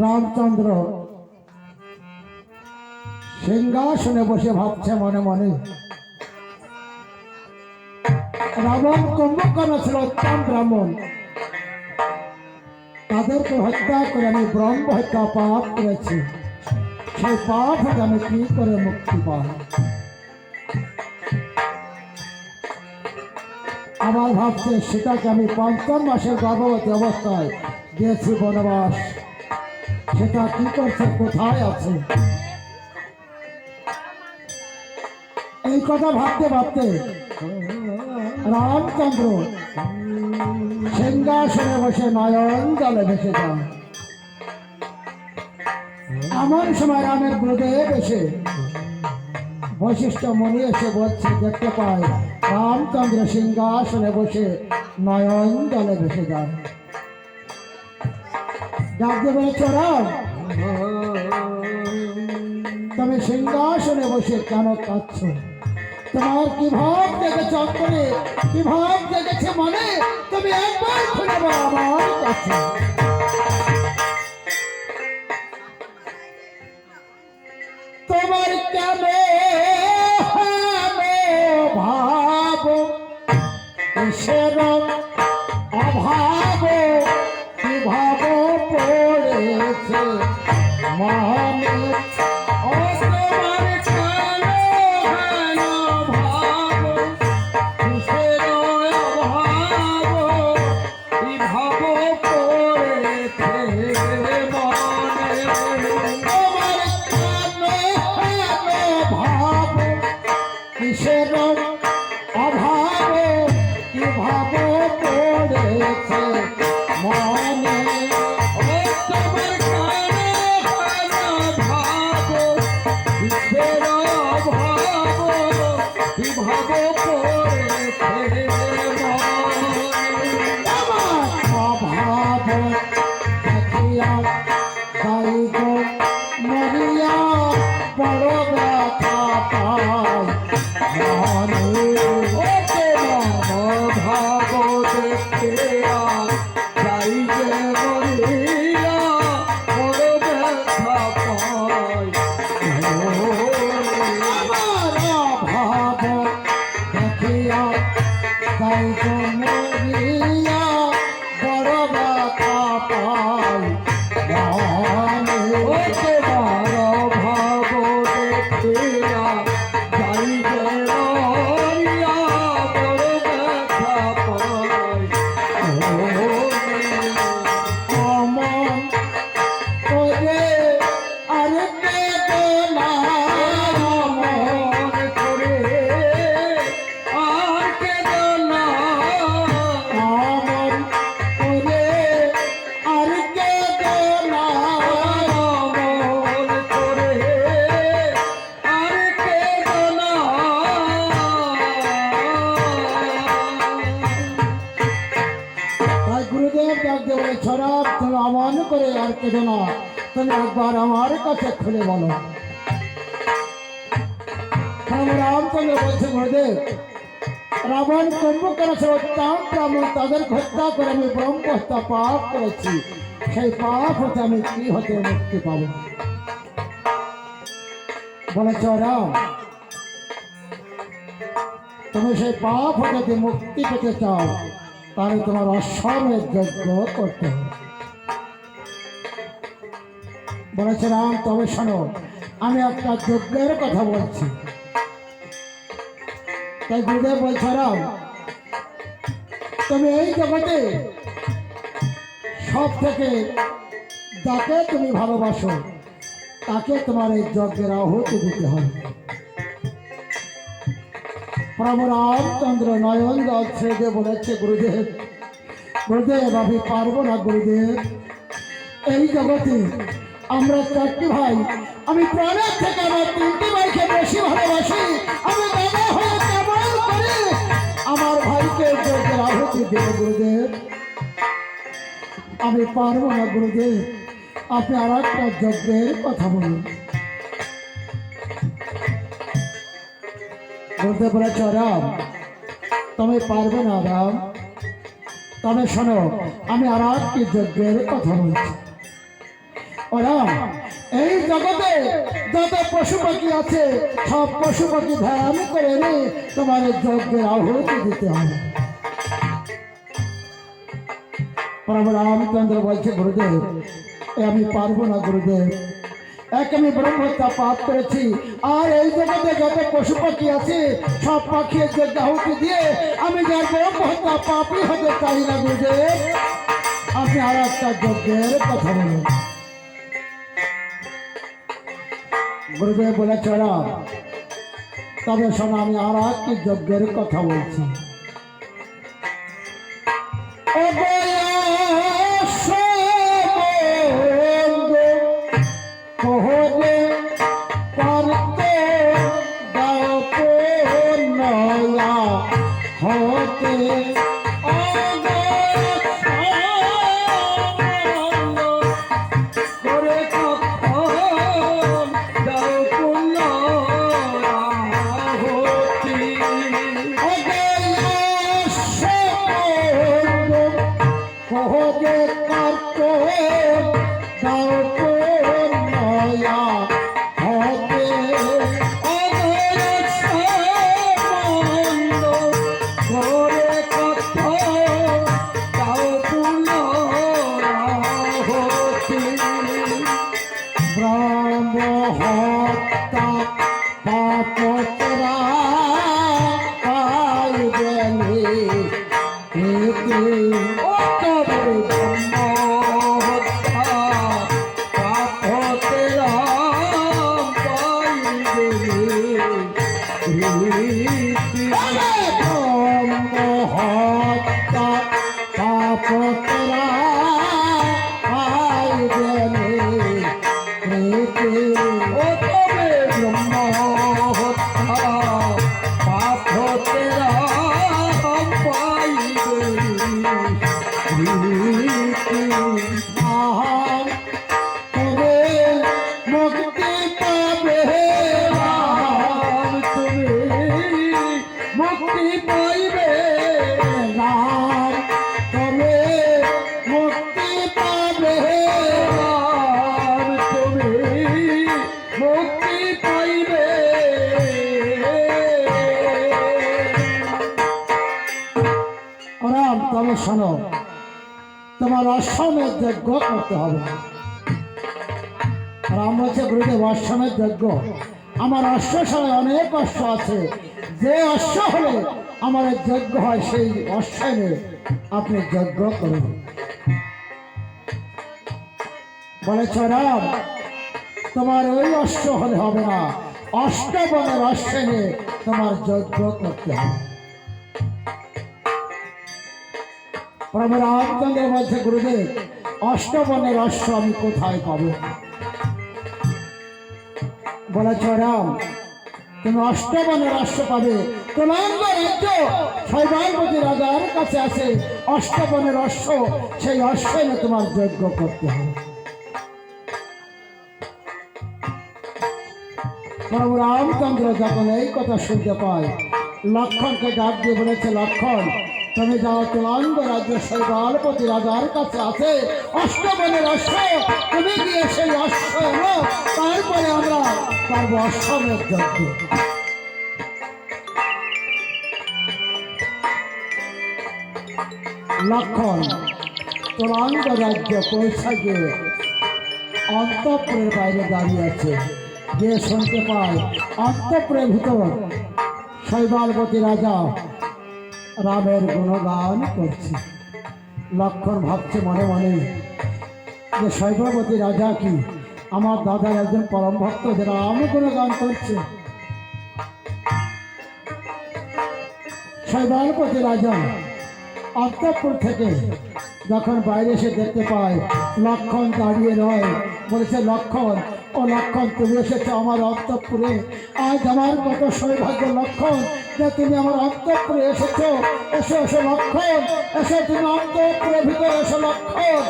রামচন্দ্র সিংহাসনে বসে ভাবছে মনে মনে, রাবণ কুম্ভকর্ণ ছিল উত্তম ব্রাহ্মণ, তাদেরকে হত্যা করে আমি ব্রহ্ম হত্যা পাপ করেছি, সেই পাপ হতে আমি কি করে মুক্তি পাই। আবার ভাবছে সীতাকে আমি ৫ম মাসের গর্ভবতী অবস্থায় দিয়েছি বনবাস, সেটা কি করছে, কোথায় আছে। এই কথা ভাবতে ভাবতে রামচন্দ্র সিংহাসনে বসে নয়ন জলে ভেসে যান। এমন সময় রামের গুরুদেব এসে বৈশিষ্ট্য মনি এসে বলছে, দেখতে পায় রামচন্দ্র সিংহাসনে বসে নয়ন জলে ভেসে যান। ডাকতে বলেছে, রাম তুমি সিংহাসনে বসে কেন কাঁদছ? তোমার কি ভাব দেখেছ অন্তরে, কি ভাব দেখেছে মনে, তুমি একবার খুলে বলো আমার কাছে। তোমার কেন ভাব কিসের অভাব, কি ভাব পড়েছে মনে, করে আর কেঁদো না, তুমি একবার আমার কাছে খুলে বলো। রামচন্দ্র বলছে, গুরুদেব রাবণ কুম্ভকর্ণ ছিল উত্তম ব্রাহ্মণ, তাদের হত্যা করে আমি ব্রহ্ম হত্যা পাপ করেছি, সেই পাপ হতে আমি কি হতে মুক্তি পাব। বলেছ রাম, তুমি সেই পাপ হতে মুক্তি পেতে চাও, তাহলে তোমার অশ্বমেধ যজ্ঞ করতে হবে। বলেছে রাম, তবে শোনো, আমি একটা যজ্ঞের কথা বলছি। তাই গুরুদেব বলছে রাম, তুমি এই জগতে সব থেকে যাকে তুমি ভালোবাসো তাকে তোমার এই যজ্ঞের আহুতি দিতে হবে। প্রভু রামচন্দ্র নয়ন জল ছেড়ে বলেছে, গুরুদেব গুরুদেব আমি পারবো না গুরুদেব। এই জগতে আমরা চারটি ভাই, আমি প্রাণের থেকে আমার তিনটি ভাইকে বেশি ভালোবাসি। আমি দাদা হয়ে কেমন করে আমার ভাইকে যজ্ঞের আহুতি দেব গুরুদেব? আমি পারবো না গুরুদেব, আপনি আর একটা যজ্ঞের কথা বলুন। বলতে বলেছ রাম তুমি পারবে না রাম, তবে শোনো আমি আর একটি যজ্ঞের কথা বলছি। ও রাম, এই জগতে যত পশু পাখি আছে সব পশু পাখি ধ্যান করে এনে তোমার এই যজ্ঞের আহুতি দিতে হবে। প্রভু রামচন্দ্র বলছে, গুরুদেব আমি পারবো না গুরুদেব। এক আমি ব্রহ্মহত্যা পাপ করেছি, আর এই জগতে যত পশু পাখি আছে সব পাখির যজ্ঞ আহুতি দিয়ে আমি যার ব্রহ্মহত্যা পাপই হতে চাই না গুরুদেব। আপনি আর একটা যজ্ঞের কথা বলুন। গুরুদেব বলেছে রাম, তবে শোনো আমি আর একটি যজ্ঞের কথা বলছি। তবে শোনো তোমার অশ্বমের যজ্ঞ করতে হবে। রাম বলছে, গুরুদেব অশ্বমের যজ্ঞ, আমার অশ্বশালায় অনেক অশ্ব আছে, যে অশ্ব হলে আমার যজ্ঞ হয় সেই অশ্ব এনে আপনি যজ্ঞ করুন। বলেছ রাম, তোমার ওই অশ্ব হলে হবে না, অষ্টবনের অশ্ব এনে তোমার যজ্ঞ করতে হবে। প্রভু রামচন্দ্র বলছে, গুরুদেব অষ্টবনের অশ্ব আমি কোথায় পাবো? বলেছ রাম, তুমি অষ্টবনের অশ্ব পাবে তুলাঙ্গ রাজ্য শৈবালপতি রাজার কাছে আছে অষ্টবনের অশ্ব, সেই অশ্ব এনে তোমার যজ্ঞ করতে হবে। প্রভু রামচন্দ্র যখন এই কথা শুনতে পায়, লক্ষণকে ডাক দিয়ে বলেছে, লক্ষণ তুমি যাও তুলাঙ্গ রাজ্য শৈবালপতি রাজার কাছে আছে অষ্টবনের অশ্ব, তুমি গিয়ে সেই অশ্ব এনো, তারপরে আমরা পারবো অশ্বমের যজ্ঞ। লক্ষণ তুলাঙ্গ রাজ্য পৌঁছা গিয়ে অন্তঃপুরের বাইরে দাঁড়িয়ে আছে। যে শুনতে পায় অন্তঃপুরের ভিতর শৈবালবতী রাজা রামের গুণগান করছে। লক্ষণ ভাবছে মনে মনে যে শৈবালবতী রাজা কি আমার দাদার একজন পরম ভক্ত যে রাম গুণগান করছে। শৈবালবতী রাজা অন্তঃপুর থেকে যখন বাইরে এসে দেখতে পায় লক্ষণ দাঁড়িয়ে নয়, বলেছে লক্ষণ, ও লক্ষণ তুমি এসেছো আমার অন্তঃপুরে, আজ আমার কত সৌভাগ্য লক্ষণ যে তুমি আমার অন্তঃপুরে এসেছো। এসো এসো লক্ষণ, এসো তুমি অন্তঃপুরের ভিতরে এসো লক্ষণ।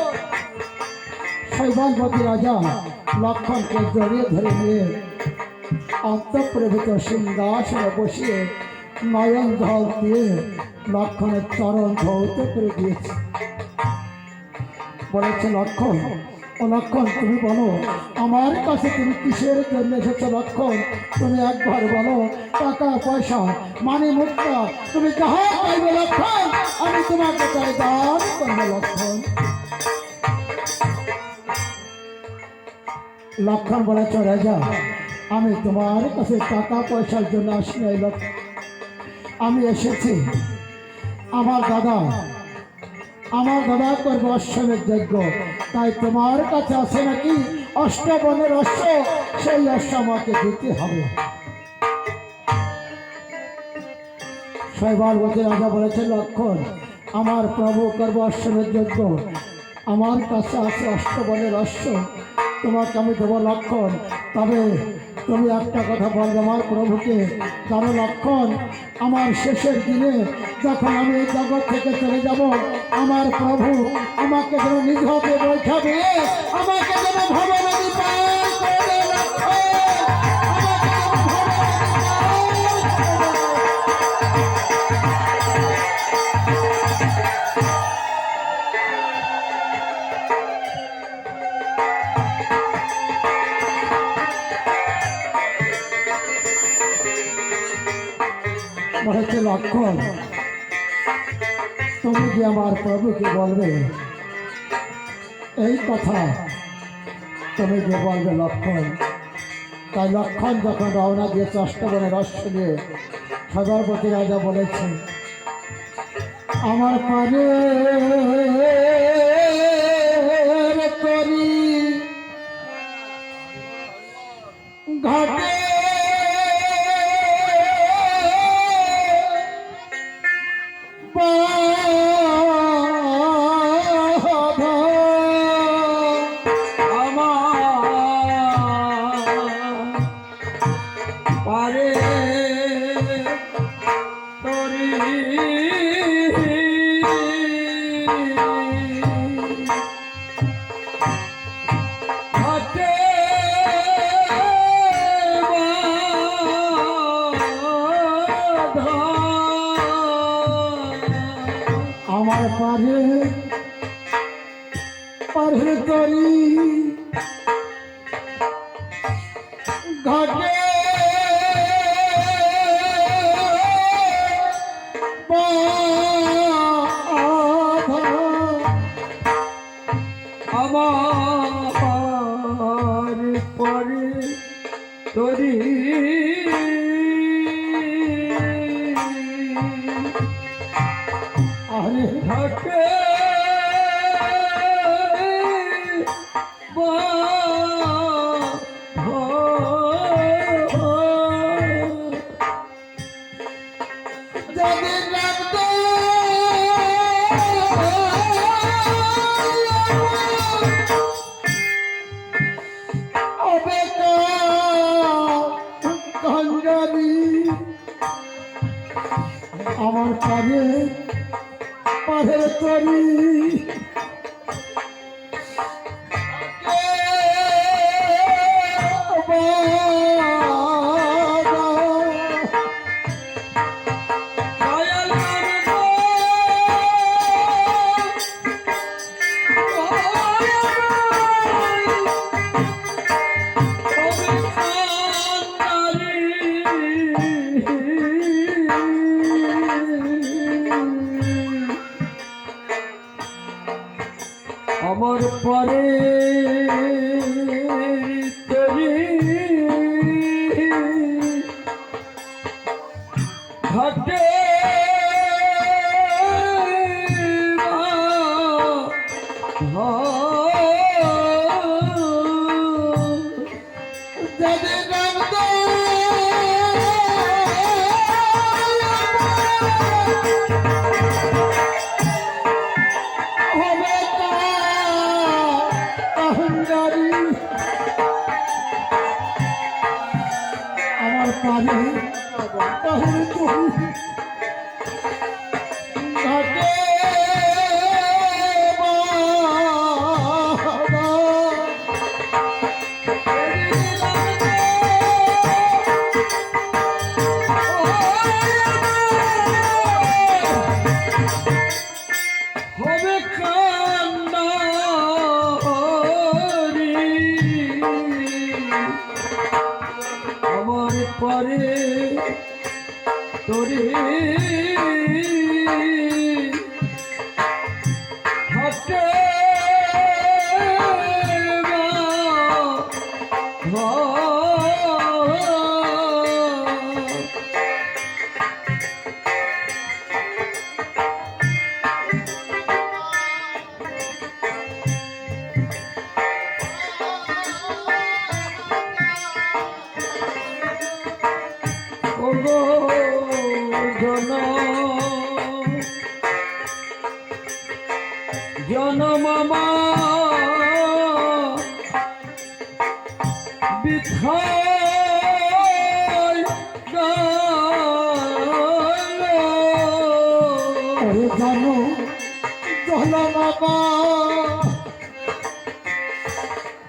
শৈবালবতী রাজা লক্ষণকে জড়িয়ে ধরে নিয়ে অন্তঃপুরের ভিতর সিংহাসনে বসিয়ে নয়ন জল দিয়ে লক্ষণের চরণ ধৌত করে দিয়েছে। বলেছে লক্ষণ, ও লক্ষণ তুমি বলো আমার কাছে তুমি কিসের জন্য এসেছো লক্ষণ, তুমি একবার বলো। টাকা পয়সা মানি মুক্তা তুমি যাহা পাইবে লক্ষণ, আমি তোমাকে চাই দান করবো লক্ষণ। লক্ষণ বলেছ রাজা, আমি তোমার কাছে টাকা পয়সার জন্য আসি নাই লক্ষণ, আমি এসেছি আমার দাদা করবো অশ্বমের যজ্ঞ, তাই তোমার কাছে আছে নাকি অষ্টবনের অশ্ব, সেই অশ্ব আমাকে দিতে হবে। শৈবালবতী রাজা বলেছে লক্ষণ, আমার প্রভু করবো অশ্বমের যজ্ঞ, আমার কাছে আছে অষ্টবনের অশ্ব, তোমাকে আমি দেবো লক্ষণ। তবে তুমি একটা কথা বলবে আমার প্রভুকে, জানো লক্ষণ আমার শেষের দিনে যখন আমি এই জগৎ থেকে চলে যাব, আমার প্রভু আমাকে যেন নিজ হাতে বৈঠাবে, আমাকে যেন ভবনদী পার করে লক্ষণ, আমাকে যেন ভবনদী বলেছে লক্ষণ, তুমি কি আমার প্রভুকে বলবে এই কথা, তুমি কি বলবে লক্ষণ। তাই লক্ষণ যখন রওনা দিয়েছে অষ্টবনের অশ্ব নিয়ে, শৈবালবতী রাজা বলেছে আমার পারে করি ঘাটে আমার পারে করি ঘাটে আমার পরে তরি আরে থাকে যদি লাগত আমার পারে তরি ঘটে যদি গন্ধ হবে অহংকারী আমার পারে তাহলে তুমি ঘাটে বাঁধা। হবে কান্নারি আমার পরে তোরে হাতে ওগো জনমামা বিথায় ওরে জানো চলো বাবা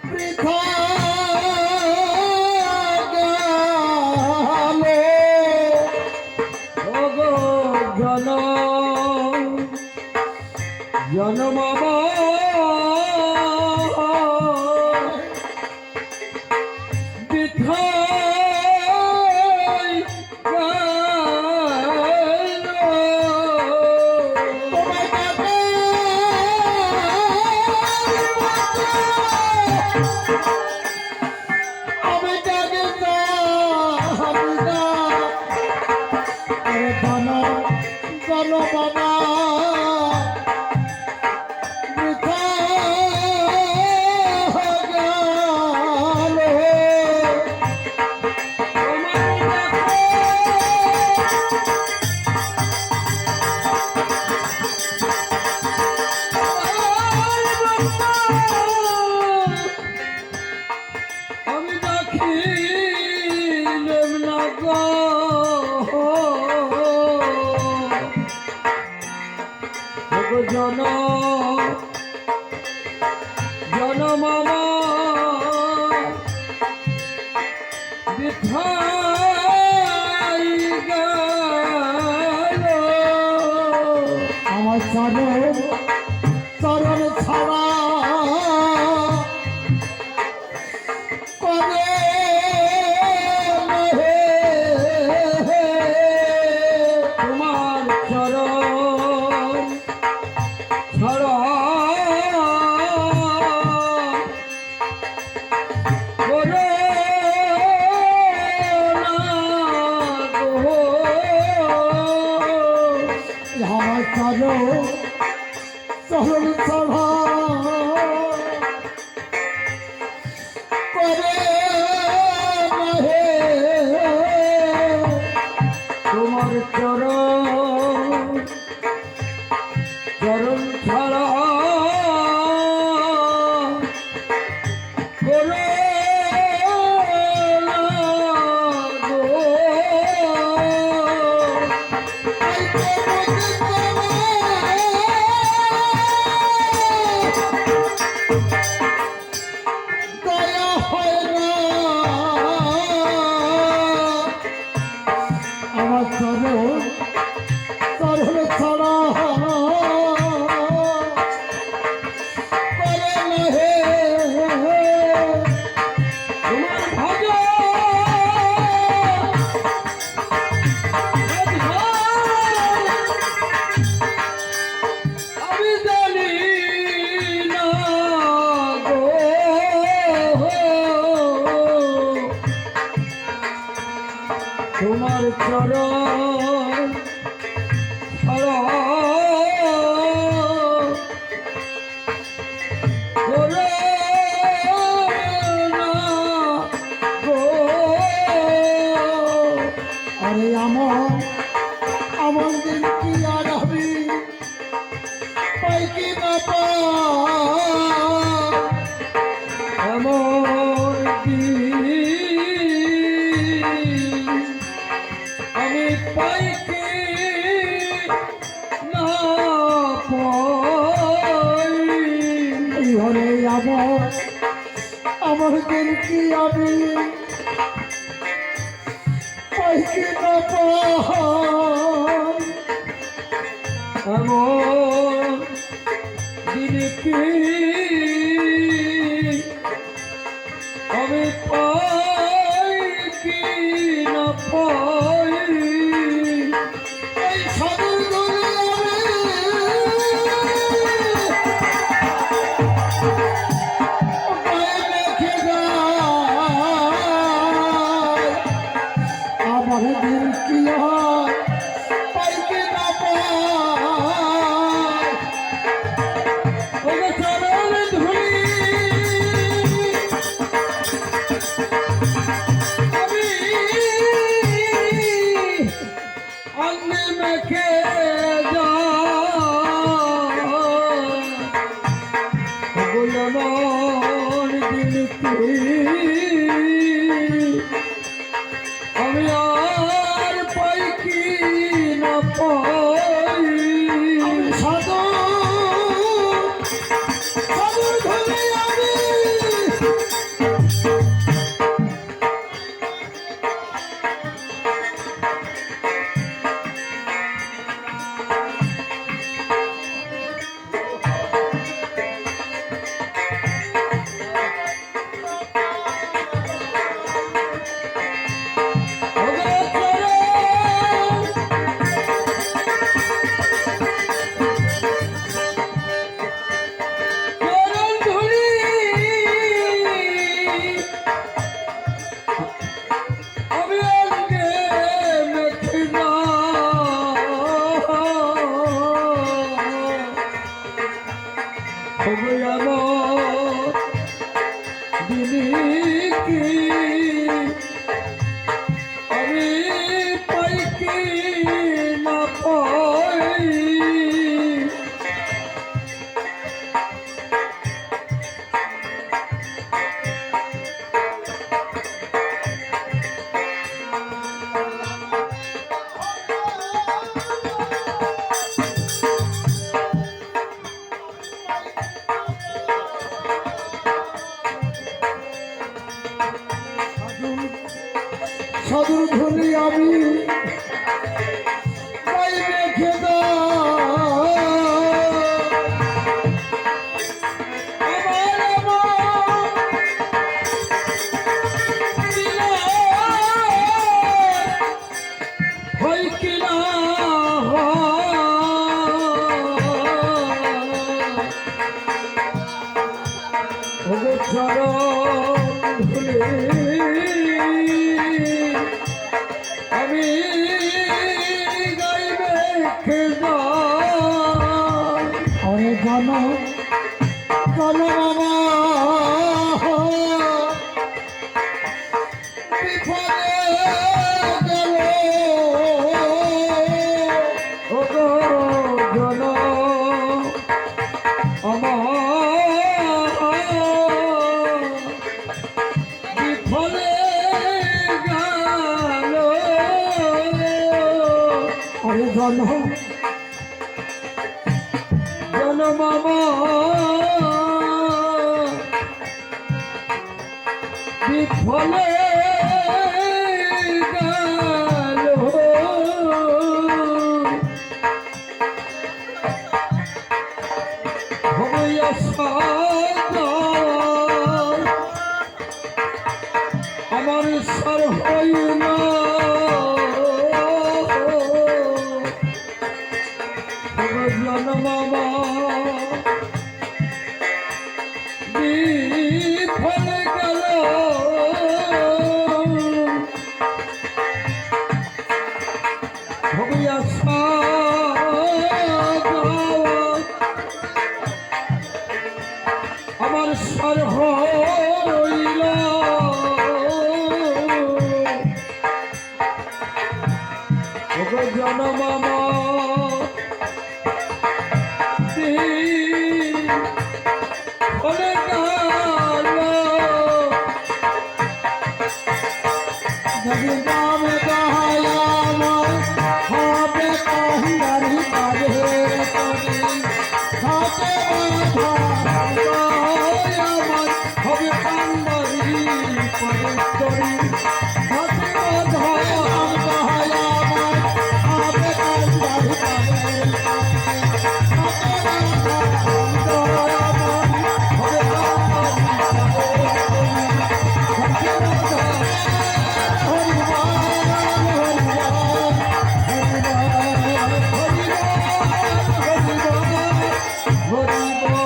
বৃথা গেল। ওগো জনমামা বিথায় তোমায় ডাকে আমি ডাকে আমি জানো জানো বাবা বৃথা গেল। আমি দেখিলাম না গো জনমামা বিথায় গেল আমার চরণ চরণ ছাড়া করে নহে। তোমার চরণ ছাড়া ওরে না গো। আমার চরণ চরণ ছাড়া করে নহে। তোমার চরণ ছাড়া করে না গো। দয়া হয় না আমার চরণ চরণ ছাড়া করে নহে। তোমার ভজন আমি জানি না গো। তোমার চরণ ছাড়া করে না গো। আরে আমার আমার দিন কি আর হবে পাই কি না পাই এমন দিন আমি পাই কি না পাই। এই হলে আমার দিন কি আমি পাই কি না পাই এমন দিন কি আমি পাই কি না পাই। এই সাধুর দলে পায়ে রেখে যায় আমার দিন কি হয় পাই কি না পাই ওগো চরণ ধুলি আমি অঙ্গে মেখে যার দিন আমি আর পাই কি না পাই। আমি সাধুর দলে আমি আমি পাই কি না পাই। সাধুর ধরে আমি পাই রেখে হয় কি না ওগো চরণ ধুলি আমি গাইবে খেজা আরে জন বাবা বিফলে গেল ওগো জন আমার বিফলে গেল। আরে জন মামা বিফলে গেল। হইয়া সাগর আমার ঈশ্বর হইল মামা বিফলে গেল। জনম অনেক যদি নাম দয়াময় হবে কাহিয়ারি কাজে করি থাকে আমার হবে কান্দারি পরিতরি হাতে ধর নাম দয়াময় হবে কাহিয়ারি হরিব